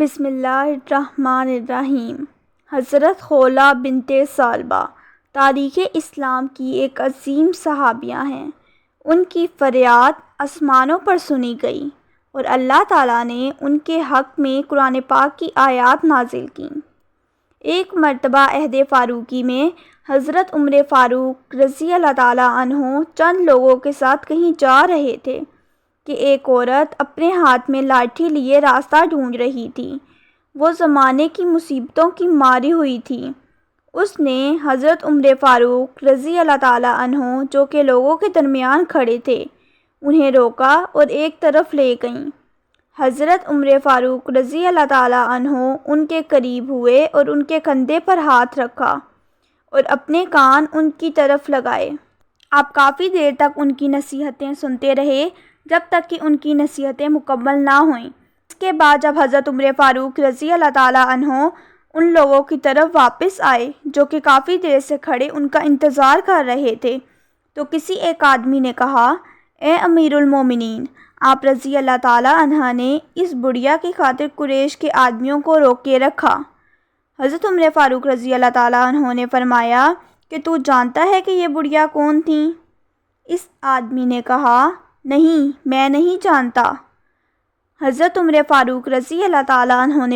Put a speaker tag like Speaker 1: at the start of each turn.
Speaker 1: بسم اللہ الرحمن الرحیم۔ حضرت خولہ بنت ثعلبہ تاریخ اسلام کی ایک عظیم صحابیہ ہیں۔ ان کی فریاد آسمانوں پر سنی گئی اور اللہ تعالیٰ نے ان کے حق میں قرآن پاک کی آیات نازل کیں۔ ایک مرتبہ عہد فاروقی میں حضرت عمر فاروق رضی اللہ تعالیٰ عنہ چند لوگوں کے ساتھ کہیں جا رہے تھے کہ ایک عورت اپنے ہاتھ میں لاٹھی لیے راستہ ڈھونڈ رہی تھی۔ وہ زمانے کی مصیبتوں کی ماری ہوئی تھی۔ اس نے حضرت عمر فاروق رضی اللہ تعالیٰ عنہ جو کہ لوگوں کے درمیان کھڑے تھے انہیں روکا اور ایک طرف لے گئیں۔ حضرت عمر فاروق رضی اللہ تعالیٰ عنہ ان کے قریب ہوئے اور ان کے کندھے پر ہاتھ رکھا اور اپنے کان ان کی طرف لگائے۔ آپ کافی دیر تک ان کی نصیحتیں سنتے رہے جب تک کہ ان کی نصیحتیں مکمل نہ ہوئیں۔ اس کے بعد جب حضرت عمر فاروق رضی اللہ تعالیٰ عنہ ان لوگوں کی طرف واپس آئے جو کہ کافی دیر سے کھڑے ان کا انتظار کر رہے تھے تو کسی ایک آدمی نے کہا، اے امیر المومنین، آپ رضی اللہ تعالیٰ عنہ نے اس بڑھیا کی خاطر قریش کے آدمیوں کو روکے رکھا۔ حضرت عمر فاروق رضی اللہ تعالیٰ عنہ نے فرمایا کہ تو جانتا ہے کہ یہ بڑھیا کون تھیں؟ اس آدمی نے کہا، نہیں، میں نہیں جانتا۔ حضرت عمر فاروق رضی اللہ تعالیٰ عنہ نے